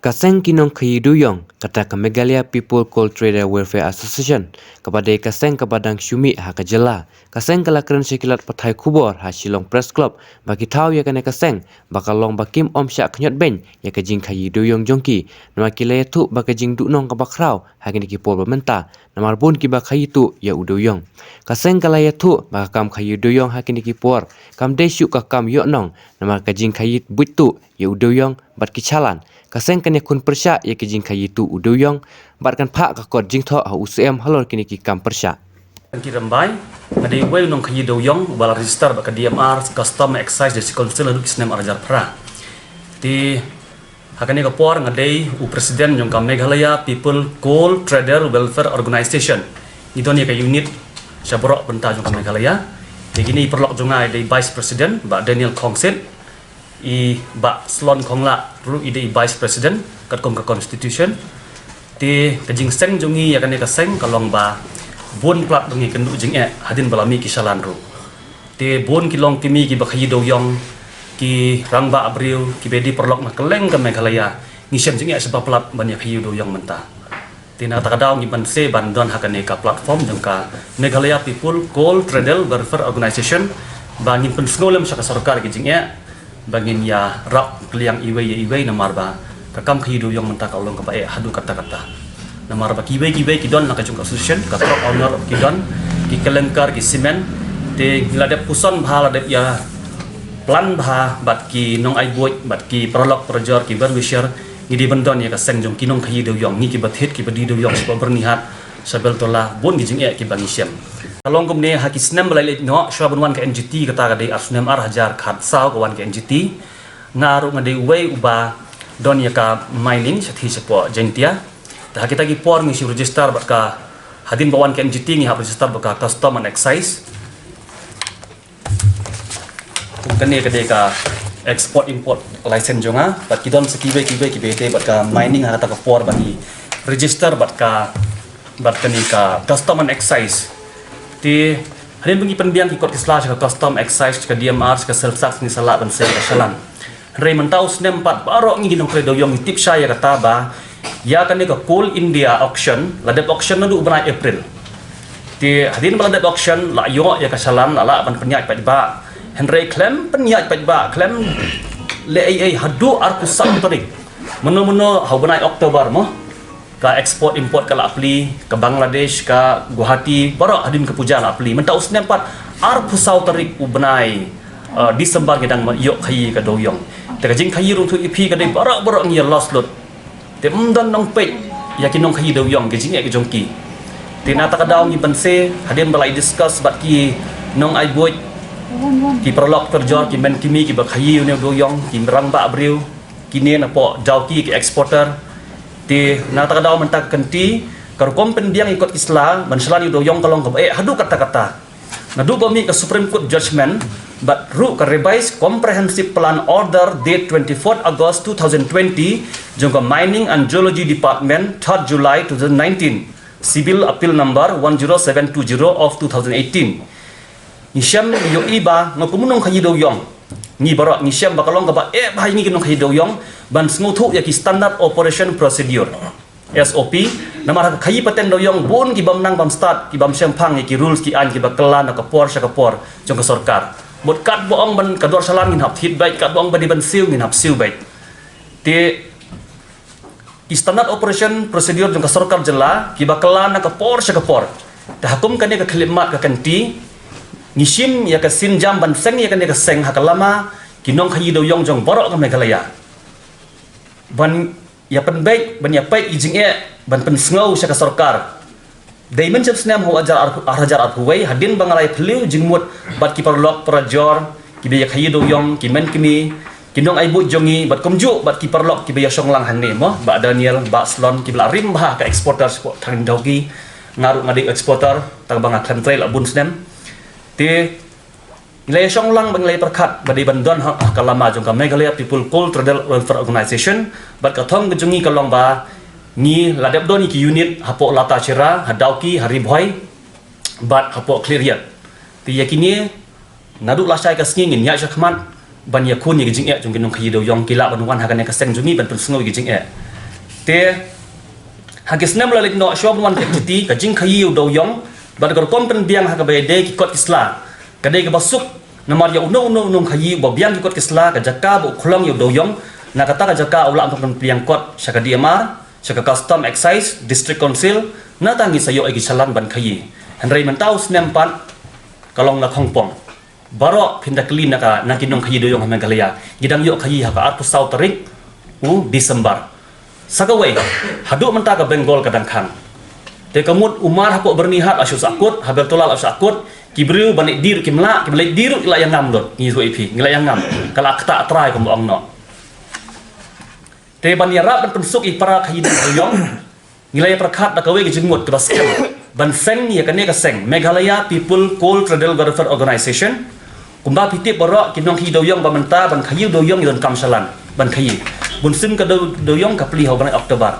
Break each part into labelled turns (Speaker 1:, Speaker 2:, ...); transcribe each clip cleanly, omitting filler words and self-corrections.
Speaker 1: Kaseng kinong kayiduyong kata ke Meghalaya People Coal Trader Welfare Association kepada kaseng kepadang syumi ha kejela kaseng kelakran syikilat patai kubor ha Shillong Press Club bagi tahu ya kena kaseng bakal long bakim om syak kenyot ben ya kejing kayiduyong jongki nama kilaya tu bakajing duknong ke bakrau ha kini kipol bermenta namar bun ki bakayitu ya uduyong kaseng kalaya tu bakam kayiduyong ha kini kipor kam desyuk kakam yoknong namar kajing kayit butu ya uduyong bat kicalan kaseng kene kun persya ya kejing kayitu uduyong batkan pak kakot jing tho ha UCM halor kini ki kam persya
Speaker 2: ki rambai ade wel nong khayi do yong bala register ba ka DMR custom excise de council lu kisnem arajar pra ti hakane ka por ngade u president jong ka Meghalaya People Coal Trader Welfare Organization idon ya ka unit saborok benta jong ka Meghalaya ti gini perlok jongai de vice president ba Daniel Kongset i ba slon khongla ru ide vice president kat kom ka constitution ti kajing seng jongi ya kane ka seng kalong ba bon plat dongi kendu jing hadin balami kisalan ru ti bon kilong kimi ki bakhayi do yong ki rangba abril ki bedi perlok na keleng ka Meghalaya ni sem jing sebab plat banyak hayu do yong menta ti na takadaw ngi ban se bandon hakane ka platform jong ka Meghalaya People Coal Trader Welfare Organization ba ngin pen snolem sa sarkar ki jing bangin ya rak kliang iwe namar ba kakam khidu yong menta ka ulong ka bae hadu kata-kata namar ba kiwe kidon na ka jung association ka top owner kidon ki kelengkar ki simen te ladep puson bha ladep ya plan bha bat ki nong ai boy bat ki prolog projor ki berwisher ngidi bendon ya ka seng jong kinong khidu yong ni ki bathit ki badi do yong sebab bernihat sabel tola bon ki jing ki bangisem kalong kumne haki snem balai no shwabunwan ka NGT kata ka de asnem ar hajar khat saw kawan ka NGT ngaru ngade we uba don ya ka mining sathi sepo jentia ta kita gi por ngisi register bat ka hadin bawan ka NGT ngi ha register bat ka custom and excise kene ka de ka export import license jonga bat kidon sekiwe ki bete bat ka mining ha ta ka por bat ni register bat kani ka custom and excise ti hadin bengi penbiang ki kot kisla ka custom excise ka DMR ka self tax ni sala ban se ka salan rei mentau snem pat baro ngi ginong kredo yong tip saya kata ba ya kan ka Coal India auction ladep auction na du bulan April ti hadin ladep auction la yo ya ka salan ala ban penyat pat ba henry claim penyat pat ba claim le ai hadu ar kusam tarik meno hau bulan Oktober mo ka export import ka lapli ke Bangladesh ka Guwahati barak hadin ke puja lapli mentau snempat ar pusau tarik ubnai Disember gedang yok khayi ka doyong te jing khayi ru thu ipi ka de barak ngi lost lot te mdan nong pe yakin nong khayi doyong ke jing ke jongki te na ta ka daw ngi banse hadin balai discuss bat ki nong ai boy ki prolog terjor ki men kimi ki ba khayi ne doyong ki rang ba abril kini na po jauki ki exporter ti na ta daw man ta kanti kar kompen biang ikut isla ban selani do yong kalong ka hadu kata-kata na du mi ka Supreme Court judgment but ru ka revise comprehensive plan order date 24 August 2020 jong ka mining and geology department 3 July 2019 civil appeal number 10720 of 2018 nisham yo iba ngakumunong kayido yong ni barak ni syam bakalong ka ba bhai ni kinong khayi do yong ban smuthu ya ki standard operation procedure SOP namar khayi paten do yong bun ki bamnang bam start ki bam sempang ki rules ki an ki bakalan ka por sa ka por jong ka sarkar bot kat boong ban kador salam ngin hap hit baik kat boong ban ban siu ngin hap siu baik ti ki standard operation procedure jong ka sarkar jela ki bakalan ka por sa ka por ta hakum kan ka khlimat ka kanti ngisim ya ka sinjam ban seng ya kan ka seng hakalama kinong khayi do yong jong borok ka Meghalaya ban ya pen baik ban ya pai ijing ban pen sngow sa ka sarkar daimen jab snam ho ajar arhuwai hadin bangalai phliu jingmut bat ki parlok prajor ki be ya khayi do yong ki men kimi kinong ai bu jongi bat komju bat ki parlok ki be ya songlang hanne mo ba Daniel ba slon ki bla rim ba ka exporter sport thang dogi ngaru ngadi exporter tang banga klan trail abun snam ti nilai songlang banglai perkat badi bandon kalama jong ka Meghalaya People Coal Trader Welfare Organization bat kathong gejungi kalong ba ni ladep doni ki unit hapo lata cira hadauki hari boy bat hapo clear yet ti yakini nadu lasai ka sngin nya jakman ban yakun ni gejing jong kinong khido yong kila banwan hakan ka seng jungi ban pensengo gejing te hagis nem lalik no shop wan ke ti ka jing khayi do yong ba gor kom pen biang ha ka be de ki kot kisla ka de ka basuk namar ya uno khayi ba biang ki kot kisla ka jaka bo khulong yu do yong na kata ka jaka ulam pen biang kot saka DMR saka custom excise district council na tangi sayo agi salan ban khayi henry mentau snem pan kalong na khongpong baro pindakli naka nakinong khayi do yong ha Meghalaya gidang yo khayi ha ka atu sau tarik Disember sakawai haduk menta ka Bengal kadang khang te kamut umar hapok bernihat asyus akut habel tolal asyus akut kibriu banik dir kimla dir ila yang ngam dot ngi ipi ngila yang ngam kala akta try ko ong no te ban yarap ban pensuk i para khayi do yong ngila ya prakhat da kawe ki jengut ke baskem ban seng ya kane ka seng Meghalaya People Coal Trader Welfare Organization kumba pitip borok kinong hi doyong bamenta ban khayi doyong yon kamsalan ban khayi bun sim ka doyong ka pli ho ban Oktober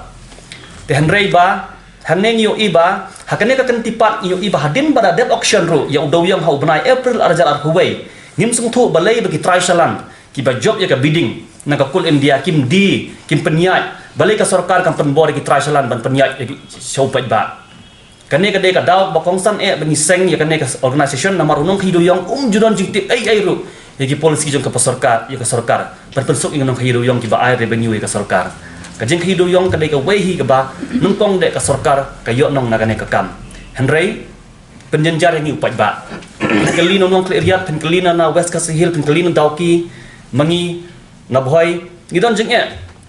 Speaker 2: te hanrei ba haneng yo iba hakane ka kan tipat yo iba hadin bada debt auction ru ya doyong ha banai April arjal ar huwei nim sung thu balai bagi try salan ki ba job ya ka bidding na ka kul India kim penyai balai ka sarkar kan penbor ki try salan ban penyai show pat ba kane ka de ka daw ba kongsan bangi seng ya kane ka organisation na marunong hido yang judan jikti ai ru ya ki policy jong ka pasarkar ya ka sarkar berpensuk ingin nong hido yang ki ba ai revenue ya ka sarkar ka jing hido yang ka de ka wehi ka ba nungkong de ka sarkar ka yo nong na kane ka kam henry penjenjar yang upat ba penkeli nong clear penkeli na west ka hill penkeli na dauki mangi na boy ngidon jing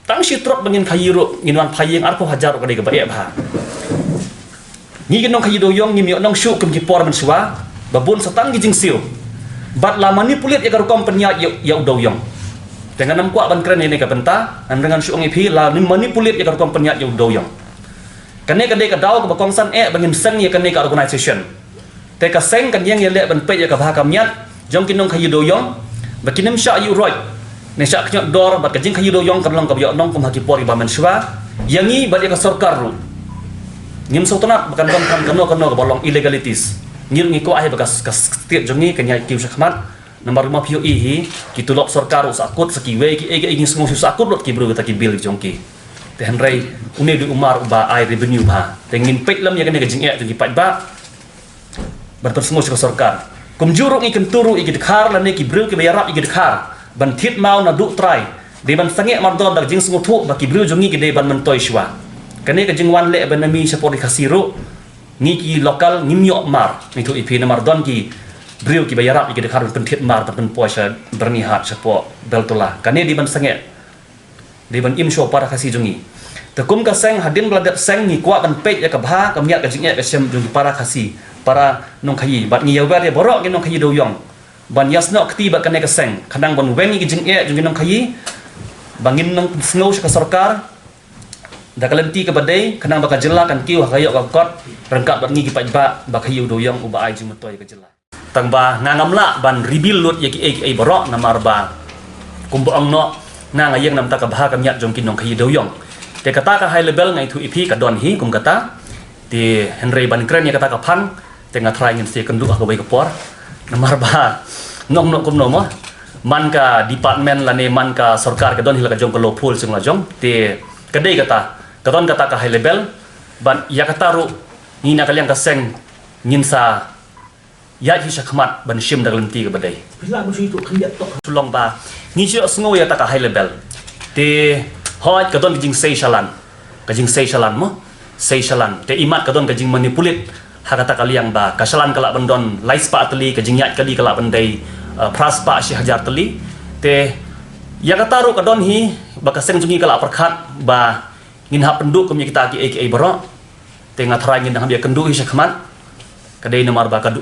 Speaker 2: tang shitrok bangin khayiru nginwan phayeng arpo hajar ka de ka ba ba ni kinong khayi do yong ngim yo nong shu kum ki por man suwa babun satang gi jing siu bat la manipulit ya garukom penya ya do yong dengan nam kwa ban kren ini ka benta an dengan shu ngi phi la ni manipulit ya garukom penya ya do yong kane ka de ka daw ka bakongsan bangin seng ya kane ka organization te ka seng kan yang ya le ban pe ya ka ba kam nyat jong kinong khayi do yong bakinim sha yu roi ne sha knyot dor bat ka jing khayi do yong kan long ka yo nong kum ha ki por ba man suwa yangi bat ya ka sarkar ru ngim sotona bukan kano ke bolong illegalities ngir ngiko ahe bagas setiap jongi kenya kiu sakmat nomor 5 pio ihi kitulok sarkar usakut sakiwe ki ingin semua usakut lot kibru ta kibil jongki te henrei une di umar ba ai revenue ba tengin pek lam ya kene gajing jongki pat ba berter semua ke sarkar kum juruk ikan turu ikit khar la ne kibru ke bayarap ikit khar ban thit mau na du try de ban sange mardon da jing semua thu ba kibru jongi ke de ban mentoi shwa kane ka jingwan le benami sapori khasiru ni ki lokal ngimyo mar itu ipi na mardon ki briu ki bayarap ki dekhar pentit mar pen poisa bernihat sapo beltola kane di ban sange di ban im sho para khasi jungi tekum ka seng hadin bladat seng ni kwa ban pej ya ka bha ka miat ka jingya ka sem jungi para khasi para nong khayi bat ngi yawer ya borok ki nong khayi do yong ban yasno kti ba kane ka seng khandang ban wengi ki jingya jungi nong khayi bangin nong snow ka sarkar da kalenti ke badai kenang baka jela kan kiu hakayok ka kot rengkap bat ngi ki pajba baka hiu do yang uba ai jumatoy ka jela tang ba ngangamla ban ribil lut yaki ai borok namar ba kumbo ang no na ngayeng nam ta ka bha ka myat jong kinong khiu do yong te kata ka high level ngai thu ipi ka don hi kum kata ti henry ban kren ya kata ka phan te nga try ngin se kendu ka bai ka por namar ba nong no kum no mo man ka department lane man ka sarkar ka don hila ka jong ka lo phul sing la jong te kadai kata katon kata ka high level ban ya kata ru ni na kaliang ka seng ngin sa ya hi sakmat ban shim da lenti ka badai
Speaker 3: bila musi tu khiyat tok
Speaker 2: tulong ba ni si sngo ya ta ka high level te hot katon jing sei shalan mo sei shalan te imat katon ka jing manipulit ha kata kaliang ba kasalan kala bandon laispa atli ka jing yat kali kala bandai praspa si hajar teli te ya kata ru kadon hi baka seng jungi kala perkhat ba ngin ha penduk kum kita ki ai baro te ngatrai ngin ha dia kendu hi sakmat kadai nomor ba ka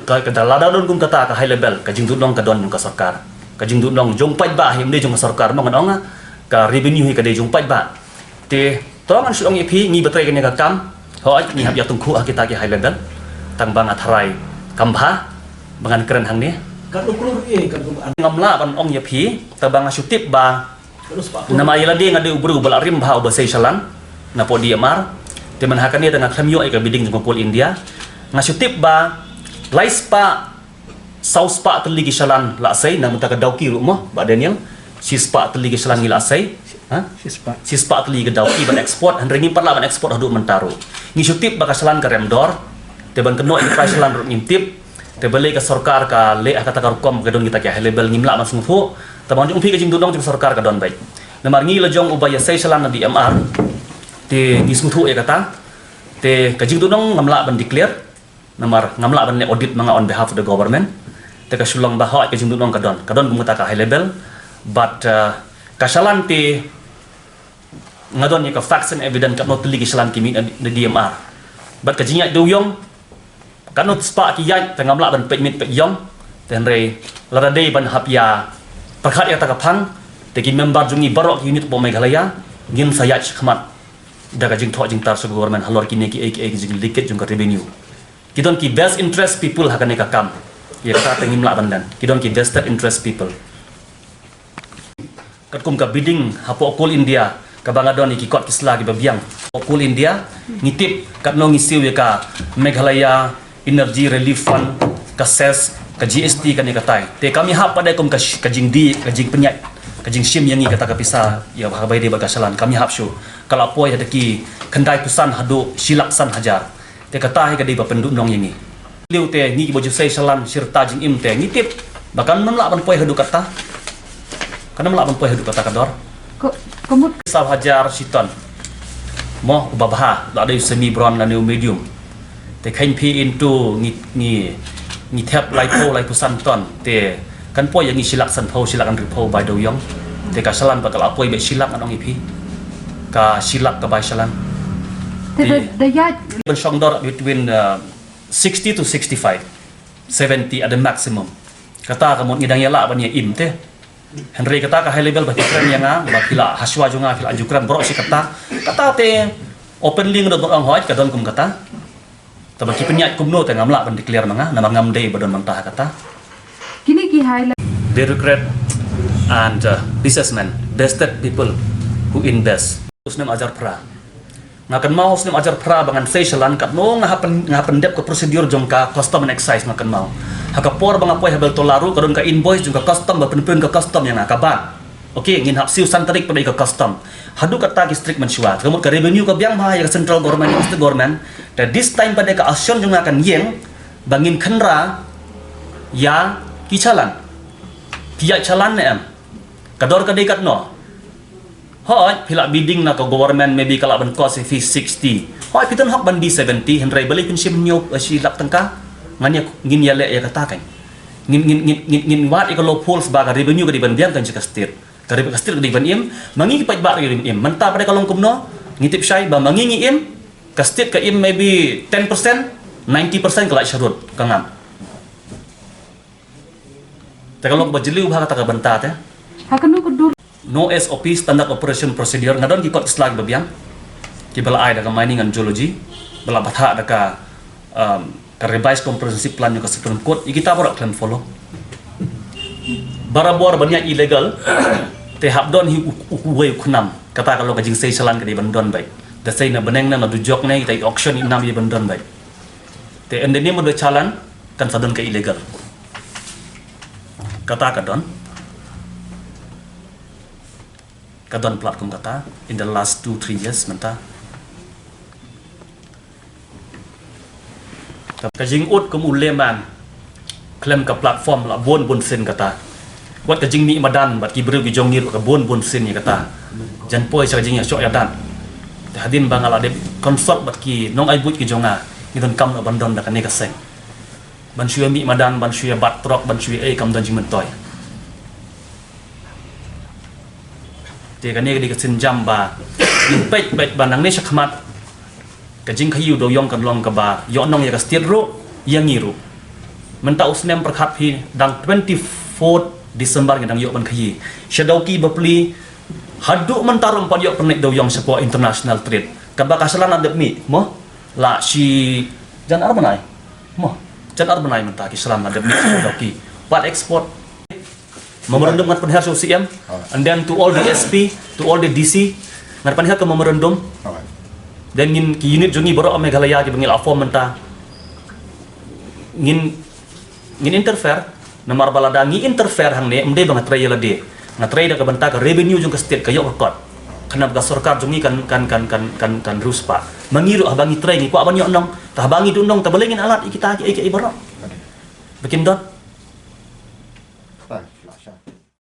Speaker 2: lada don kum kata ka high level ka jing dong ka don ka sarkar ka jing dong jong pat ba him de jong sarkar mong nong ka revenue hi kadai jong pat ba te to man suong ipi ngi batrai ka kam ho ni ha ya tungku kita ki high level tang bang atharai kambha bangan keren hang ni
Speaker 3: kan ukur kan
Speaker 2: ngamla ban ong ya phi tabang asutip ba nama yala dia ngade ubru balarim bha obasai salan na po dia mar teman hakane tengah khamyo ai ka bidding jong kol India ngasutip ba laispa sauspa teligi salan la sai na mutaka dauki rumo ba Daniel sispa teligi salan ngila sai Sispa tli ke dauki ban ekspor han ringi parla ban ekspor hadu mentaru. Ni syutip bakasalan ke remdor. Te ban keno enterprise lan rut ngintip. Te beli ke sarkar ka le kata ka rukom ke don kita ke label ngimla mas ngfu. Te ban jung pi ke jing dudong jung sarkar ka don baik. Namar ngi lejong ubaya sai salan di MR. Te ngisngfu e kata. Te ke jing dudong ngamla ban declare. Namar ngamla ban le audit manga on behalf of the government. Te ka sulang bahwa ke jing dudong ka don. Ka don bumuta ka high level. But kasalan te ngadon ka facts and evidence kat not teli kasalan kimi di DMR. But ka jinyak doyong kanot spa ki yai tangamla ban pekmit pek yong ten re larade ban hapya perkhat ya takapang te ki member jungi barok unit po Meghalaya ngin sayach khmat daga jing tho jing tar so government halor ki ne ki ek jing liket jung ka revenue kidon ki best interest people hakane ka kam ya ka tengim la bandan kidon ki vested interest people kat kum ka bidding hapo kol India kabangadon iki kot kisla ki babiang kol India ngitip kat no ngisiu ya ka Meghalaya Energy Relief Fund ka ses ka GST kan katai te kami hap pada kum ka jing di ka jing penyat ka jing sim yang kata ka pisa ya bahabai de bagasalan kami hap syu kalau poi ada ki kendai pusan hadu silaksan hajar te katai ka de ba penduk nong yang liu te ni boju sai salan sirta jing im te ngitip bahkan menlak ban poi hadu kata kana menlak ban poi hadu kata kador
Speaker 4: Komut
Speaker 2: sab hajar siton mo babaha da ada semi brown dan medium te khain pi into ni thep lai pusan ton te kan poi yang silak san pho silak an pho bai do yong te ka salan ba kala poi be silak anong ipi ka silak ka bai salan
Speaker 4: the yard
Speaker 2: ben song dor between 60 to 65 70 at the maximum kata ka mon ngidang yala ban ya im te Henry kata ka high level ba tikran yang ba pila haswa junga pila anjukran bro si kata te openly ngdot ang hoi ka don kum kata tabaki penyat kumno te ngamla ban declare manga nama ngamdei badon mantah kata
Speaker 4: kini ki highlight
Speaker 2: bureaucrat and businessmen vested people who invest usnem ajar pra ngakan mau usnem ajar pra bangan facialan kat no ngahapen dep ke prosedur jongka custom and excise ngakan mau hakapor bang apoi habel tolaru kadon ka invoice jongka custom ba penpen ka custom yang akaban okey ngin hap siu santarik pada ka custom hadu kata ki strict mensyuat kemudian ka revenue ka biang ma ya central government state government dan this time pada ka action jong akan yeng bangin khenra ya kicalan pia calan em kador ka dekat no hoi pila bidding na ka government maybe kala ban cost fee 60 hoi piton hok ban di 70 henry balik pun sim nyop si lak tengka nganya ngin ya le ya katakan ngin wat ikalo polls ba ka revenue ka di ban biang kan jika state karib kastil di ban im mangi ki ba rim im menta pada kalong kumno ngitip syai ba mangi ngi im kastit ka im maybe 10% 90% kala syarut kangam ta kalong ba jeliu ba kata ka benta te
Speaker 4: hakanu kudur
Speaker 2: no SOP standard operation procedure ngadon ki kot slag babiang ki bala ai daga mining and geology bala batha daga ka revise comprehensive plan ka supreme court kita baru claim follow barabor banyak illegal te habdon hi uwe kunam kata kalau kajing sei salan ke di bandon baik da sei na beneng na dujok ne kita auction inam di bandon baik te endeni mo do chalan kan sadon ke illegal kata kadon platform kata in the last 2-3 years menta kajing ut kum uleman klaim ka platform la bon sen kata wat kajing ni madan bat ki bru ki jongir ka bon sen ni kata jan poi sa kajing ya syok ya dan hadin bangala de consort bat ki nong ai but ki jonga ni don kam na bandon da kan ne ka seng ban syua mi madan ban syua bat trok ban syua kam don jing mentoy te kan ne ka sin jam ba in pet banang ne sakmat kajing kayu do yong kan long ka ba yo nong ya ka stir ro yang ngiru menta usnem perkhat phi dang 24 December ngedang yo ban kayi shadauki bapli hadu mentarum pan yo pernek do yong sepo international trade ka ba kasalan adep mi mo la si jan arbanai mo jan arbanai menta ki salam adep mi shadauki pat export memorandum ngat penhar so CM and then to all the SP to all the DC ngat penhar ke memorandum dan ngin ki unit jungi boro Meghalaya ki bengil afom menta ngin interfere namar balada ngi interfere hang ne mde bang tray la de ngatray da ka banta ka revenue jung ka state ka yo ka kot kena bekas sorkar jungi kan rus pak mengiru abangi tray ni ku abangi onong tah bangi dundong tah belengin alat kita iki ibarat bikin dot